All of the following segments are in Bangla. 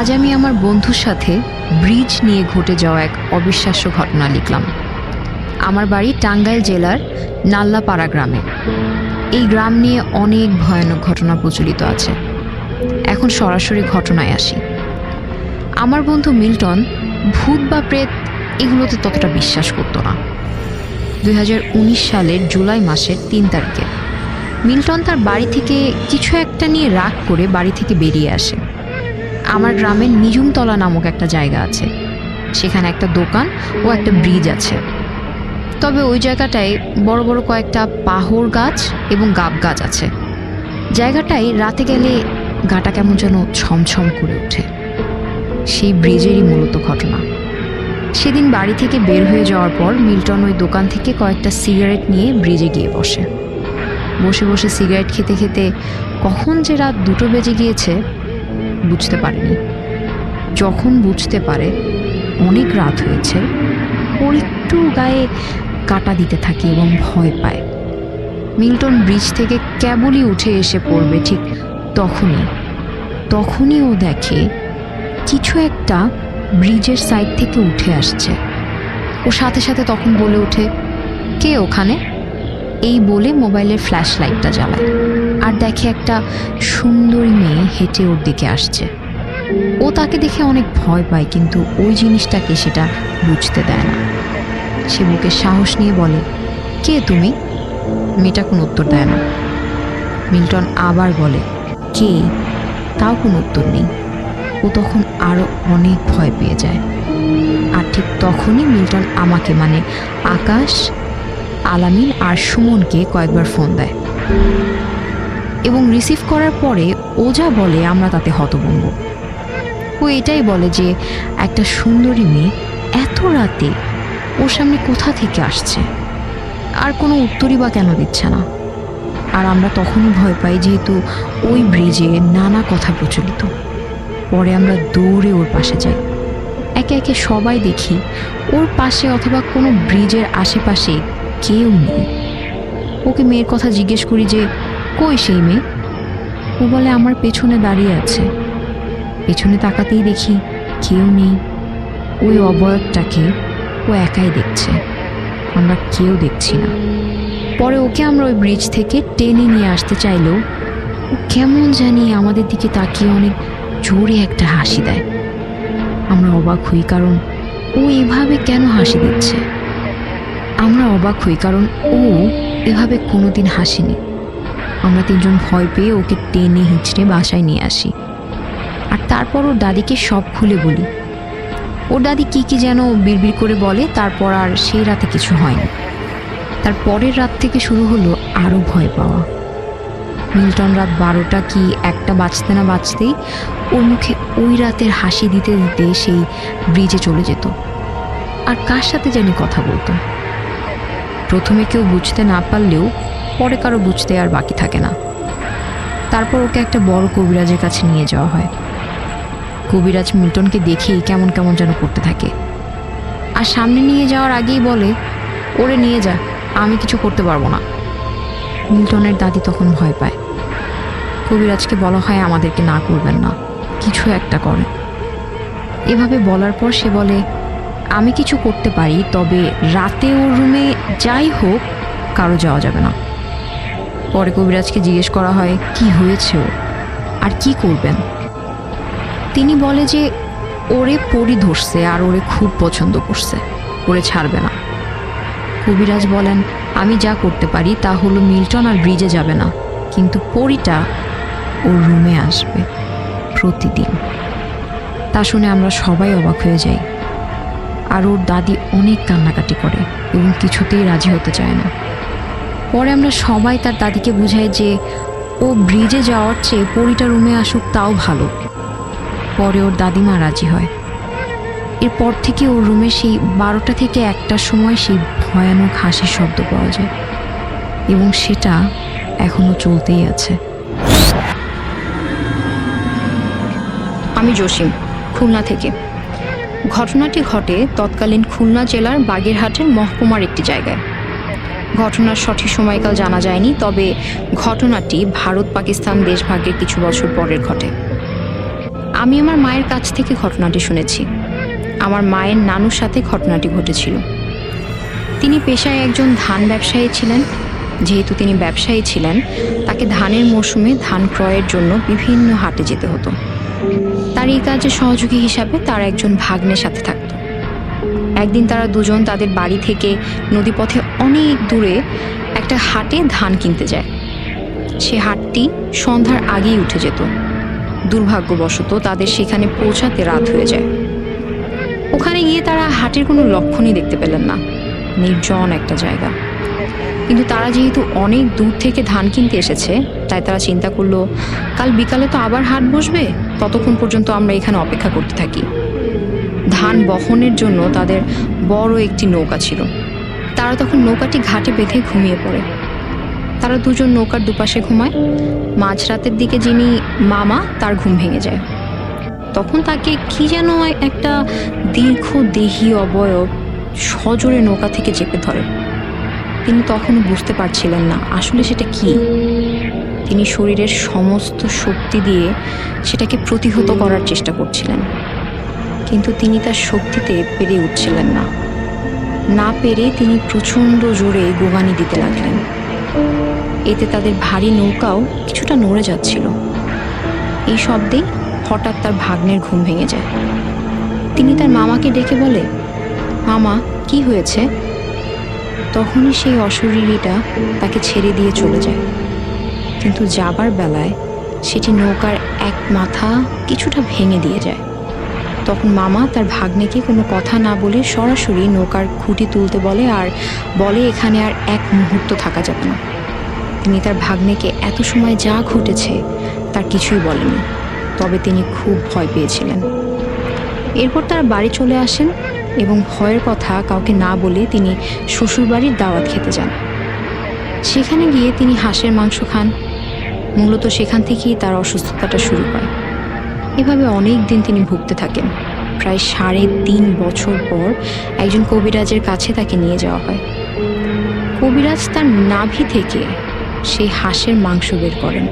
আজ আমি আমার বন্ধুর সাথে ব্রিজ নিয়ে ঘটে যাওয়া এক অবিশ্বাস্য ঘটনা লিখলাম। আমার বাড়ি টাঙ্গাইল জেলার নাল্লাপাড়া গ্রামে। এই গ্রাম নিয়ে অনেক ভয়ানক ঘটনা প্রচলিত আছে। এখন সরাসরি ঘটনায় আসি। আমার বন্ধু মিল্টন ভূত বা প্রেত এগুলোতে ততটা বিশ্বাস করতো না। 2019 সালের জুলাই মাসের 3 তারিখে মিল্টন তার বাড়ি থেকে কিছু একটা নিয়ে রাগ করে বাড়ি থেকে বেরিয়ে আসে। আমার গ্রামের নিজুমতলা নামক একটা জায়গা আছে, সেখানে একটা দোকান ও একটা ব্রিজ আছে। তবে ওই জায়গাটায় বড় বড় কয়েকটা পাহড় গাছ এবং গাব গাছ আছে। জায়গাটায় রাতে গেলে গাটা কেমন যেন ছমছম করে ওঠে। সেই ব্রিজেরই মূলত ঘটনা। সেদিন বাড়ি থেকে বের হয়ে যাওয়ার পর মিল্টন ওই দোকান থেকে কয়েকটা সিগারেট নিয়ে ব্রিজে গিয়ে বসে বসে সিগারেট খেতে খেতে কখন যে রাত 2টো বেজে গিয়েছে বুঝতে পারেনি। যখন বুঝতে পারে অনেক রাত হয়েছে, ওর একটু গায়ে কাটা দিতে থাকে এবং ভয় পায়। মিল্টন ব্রিজ থেকে কেবলই উঠে এসে পড়বে, ঠিক তখনই ও দেখে কিছু একটা ব্রিজের সাইড থেকে উঠে আসছে। ও সাথে সাথে তখন বলে ওঠে, কে ওখানে? এই বলে মোবাইলের ফ্ল্যাশ লাইটটা জ্বালায় আর দেখে একটা সুন্দরী মেয়ে হেঁটে ওর দিকে আসছে। ও তাকে দেখে অনেক ভয় পায়, কিন্তু ওই জিনিসটাকে সেটা বুঝতে দেয় না। সে বুকে সাহস নিয়ে বলে, কে তুমি? মেয়েটা কোনো উত্তর দেয় না। মিল্টন আবার বলে, কে? তাও কোনো উত্তর নেই। ও তখন আরো অনেক ভয় পেয়ে যায়। আর ঠিক তখনই মিল্টন আমাকে, মানে আকাশ, আলামিন আর সুমনকে কয়েকবার ফোন দেয় এবং রিসিভ করার পরে ও যা বলে আমরা তাতে হতভম্ব। ও এটাই বলে যে একটা সুন্দরী মেয়ে এত রাতে ওর সামনে কোথা থেকে আসছে, আর কোনো উত্তরই বা কেন দিচ্ছে না। আর আমরা তখনই ভয় পাই, যেহেতু ওই ব্রিজে নানা কথা প্রচলিত। পরে আমরা দৌড়ে ওর পাশে যাই। একে একে সবাই দেখি ওর পাশে অথবা কোনো ব্রিজের আশেপাশে কেউ নেই। ওকে মেয়ের কথা জিজ্ঞেস করি যে কই সেই মেয়ে? ও বলে আমার পেছনে দাঁড়িয়ে আছে। পেছনে তাকাতেই দেখি কেউ নেই। ওই অবয়বটাকে ও একাই দেখছে, আমরা কেউ দেখছি না। পরে ওকে আমরা ওই ব্রিজ থেকে টেনে নিয়ে আসতে চাইলেও ও কেমন জানি আমাদের দিকে তাকিয়ে অনেক জোরে একটা হাসি দেয়। আমরা অবাক হই, কারণ ও এভাবে কেন হাসি দিচ্ছে। আমরা অবাক হই কারণ ও এভাবে কোনোদিন হাসেনি। আমরা 3জন ভয় পেয়ে ওকে টেনে হিঁচড়ে বাসায় নিয়ে আসি। আর তারপর ওর দাদিকে সব খুলে বলি। ওর দাদি কি যেন বিড়বিড় করে বলে। তারপর আর সেই রাতে কিছু হয়নি। তার পরের রাত থেকে শুরু হলো আরও ভয় পাওয়া। মিল্টন রাত 12টা কি 1টা বাজতে না বাজতেই ওর মুখে ওই রাতের হাসি দিতে দিতে সেই ব্রিজে চলে যেত আর কার সাথে জানি কথা বলতো। প্রথমে কেউ বুঝতে না পারলেও পরে কারো বুঝতে আর বাকি থাকে না। তারপর ওকে একটা বড় কবিরাজের কাছে নিয়ে যাওয়া হয়। কবিরাজ মিল্টনকে দেখেই কেমন কেমন যেন করতে থাকে আর সামনে নিয়ে যাওয়ার আগেই বলে, ওরে নিয়ে যা, আমি কিছু করতে পারবো না। মিল্টনের দাদি তখন ভয় পায়। কবিরাজকে বলা হয় আমাদেরকে না করবেন না, কিছু একটা করেন। এভাবে বলার পর সে বলে, আমি কিছু করতে পারি, তবে রাতে ওর রুমে যাই হোক কারো যাওয়া যাবে না। পরে কবিরাজকে জিজ্ঞেস করা হয় কি হয়েছে ওর আর কি করবেন। তিনি বলে যে ওরে পরি ধরছে আর ওরে খুব পছন্দ করছে, ওরে ছাড়বে না। কবিরাজ বলেন, আমি যা করতে পারি তা হলো মিল্টন আর ব্রিজে যাবে না, কিন্তু পরিটা ওর রুমে আসবে প্রতিদিন। তা শুনে আমরা সবাই অবাক হয়ে যাই। আর ওর দাদি অনেক কান্নাকাটি করে এবং কিছুতেই রাজি হতে চায় না। পরে আমরা সবাই তার দাদিকে বুঝাই যে ও ব্রিজে যাওয়ার চেয়ে পরিটা রুমে আসুক, তাও ভালো। পরে ওর দাদিমা রাজি হয়। এরপর থেকে ওর রুমে সেই 12টা থেকে 1টার সময় সেই ভয়ানক হাসির শব্দ পাওয়া যায় এবং সেটা এখনো চলতেই আছে। আমি জসিম, খুলনা থেকে। ঘটনাটি ঘটে তৎকালীন খুলনা জেলার বাগেরহাটের মহকুমার একটি জায়গায়। ঘটনার সঠিক সময়কাল জানা যায়নি, তবে ঘটনাটি ভারত পাকিস্তান দেশভাগের কিছু বছর পরের ঘটে। আমি আমার মায়ের কাছ থেকে ঘটনাটি শুনেছি। আমার মায়ের নানুর সাথে ঘটনাটি ঘটেছিল। তিনি পেশায় একজন ধান ব্যবসায়ী ছিলেন। যেহেতু তিনি ব্যবসায়ী ছিলেন, তাকে ধানের মৌসুমে ধান ক্রয়ের জন্য বিভিন্ন হাটে যেতে হতো। তার এই কাজে সহযোগী হিসাবে তার একজন ভাগ্নের সাথে থাকত। একদিন তারা দুজন তাদের বাড়ি থেকে নদীপথে অনেক দূরে একটা হাটে ধান কিনতে যায়। সে হাটটি সন্ধ্যার আগেই উঠে যেত। দুর্ভাগ্যবশত তাদের সেখানে পৌঁছাতে রাত হয়ে যায়। ওখানে গিয়ে তারা হাটের কোনো লক্ষণই দেখতে পেলেন না। নির্জন একটা জায়গা। কিন্তু তারা যেহেতু অনেক দূর থেকে ধান কিনতে এসেছে, তাই তারা চিন্তা করলো, কাল বিকালে তো আবার হাট বসবে, ততক্ষণ পর্যন্ত আমরা এখানে অপেক্ষা করতে থাকি। ধান বহনের জন্য তাদের বড় একটি নৌকা ছিল। তারা তখন নৌকাটি ঘাটে বেঁধে ঘুমিয়ে পড়ে। তারা দুজন নৌকার দুপাশে ঘুমায়। মাঝরাতের দিকে যিনি মামা, তার ঘুম ভেঙে যায়। তখন তাকে কি যেন একটা দীর্ঘ দেহী অবয়ব সজোরে নৌকা থেকে চেপে ধরে। তিনি তখনও বুঝতে পারছিলেন না আসলে সেটা কি। তিনি শরীরের সমস্ত শক্তি দিয়ে সেটাকে প্রতিহত করার চেষ্টা করছিলেন, কিন্তু তিনি তার শক্তিতে পেরে উঠছিলেন না। না পেরে তিনি প্রচণ্ড জোরে গোগানি দিতে লাগলেন। এতে তাদের ভারী নৌকাও কিছুটা নড়ে যাচ্ছিল। এই শব্দেই হঠাৎ তার ভাগ্নের ঘুম ভেঙে যায়। তিনি তার মামাকে ডেকে বলে, মামা, কি হয়েছে? তখনই সেই অশরীরীটা তাকে ছেড়ে দিয়ে চলে যায়। কিন্তু যাবার বেলায় সেটি নৌকার এক মাথা কিছুটা ভেঙে দিয়ে যায়। তখন মামা তার ভাগ্নেকে কোনো কথা না বলে সরাসরি নৌকার খুঁটি তুলতে বলে, আর বলে এখানে আর এক মুহূর্ত থাকা যাবে না। তিনি তার ভাগ্নেকে এত সময় যা ঘটেছে তার কিছুই বলেনি, তবে তিনি খুব ভয় পেয়েছিলেন। এরপর তারা বাড়ি চলে আসেন এবং ভয়ের কথা কাউকে না বলে তিনি শ্বশুরবাড়ির দাওয়াত খেতে যান। সেখানে গিয়ে তিনি হাঁসের মাংস খান। মূলত সেখান থেকেই তার অসুস্থতাটা শুরু হয়। এভাবে অনেক দিন তিনি ভুগতে থাকেন। প্রায় 3.5 বছর পর একজন কবিরাজের কাছে তাকে নিয়ে যাওয়া হয়। কবিরাজ তার নাভি থেকে সেই হাঁসের মাংস বের করেন।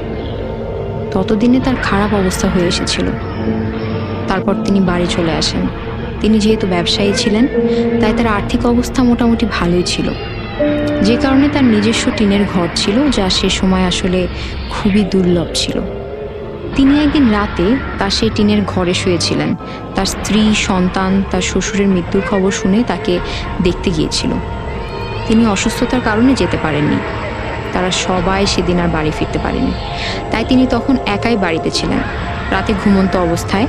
ততদিনে তার খারাপ অবস্থা হয়ে এসেছিল। তারপর তিনি বাড়ি চলে আসেন। তিনি যেহেতু ব্যবসায়ী ছিলেন, তাই তার আর্থিক অবস্থা মোটামুটি ভালোই ছিল, যে কারণে তার নিজস্ব টিনের ঘর ছিল, যা সে সময় আসলে খুবই দুর্লভ ছিল। তিনি একদিন রাতে তার সেই টিনের ঘরে শুয়েছিলেন। তার স্ত্রী, সন্তান তার শ্বশুরের মৃত্যুর খবর শুনে তাকে দেখতে গিয়েছিল। তিনি অসুস্থতার কারণে যেতে পারেননি। তারা সবাই সেদিন আর বাড়ি ফিরতে পারেনি। তাই তিনি তখন একাই বাড়িতে ছিলেন। রাতে ঘুমন্ত অবস্থায়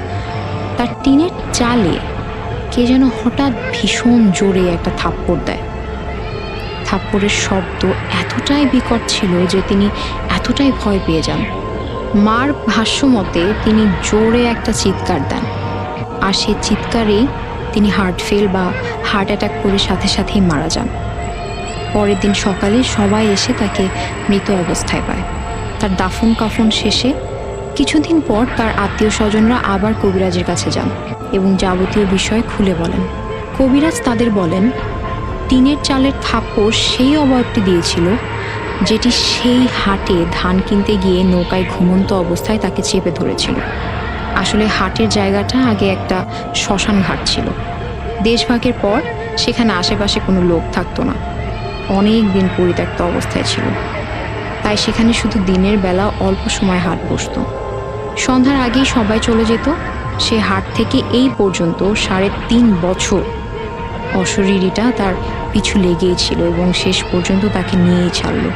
তার টিনের চালে কে যেন হঠাৎ ভীষণ জোরে একটা থাপ্পড় দেয়। থাপ্পড়ের শব্দ এতটাই বিকট ছিল যে তিনি এতটাই ভয় পেয়ে যান। মার ভাষ্যমতে তিনি জোরে একটা চিৎকার দেন, আর সেই চিৎকারেই তিনি হার্ট ফেল বা হার্ট অ্যাটাক করে সাথে সাথেই মারা যান। পরের দিন সকালে সবাই এসে তাকে মৃত অবস্থায় পায়। তার দাফন কাফন শেষে কিছুদিন পর তার আত্মীয় স্বজনরা আবার কবিরাজের কাছে যান এবং যাবতীয় বিষয় খুলে বলেন। কবিরাজ তাদের বলেন, টিনের চালের থাপ্পড় সেই অবয়বটি দিয়েছিল যেটি সেই হাটে ধান কিনতে গিয়ে নৌকায় ঘুমন্ত অবস্থায় তাকে চেপে ধরেছিল। আসলে হাটের জায়গাটা আগে একটা শ্মশান ঘাট ছিল। দেশভাগের পর সেখানে আশেপাশে কোনো লোক থাকতো না, অনেক দিন পরিত্যক্ত অবস্থায় ছিল। তাই সেখানে শুধু দিনের বেলা অল্প সময় হাট বসতো। সন্ধ্যার আগেই সবাই চলে যেত। সে হাট থেকে এই পর্যন্ত 3.5 বছর অশরীরীটা তার পিছু লেগেই ছিল এবং শেষ পর্যন্ত তাকে নিয়েই ছাড়লো।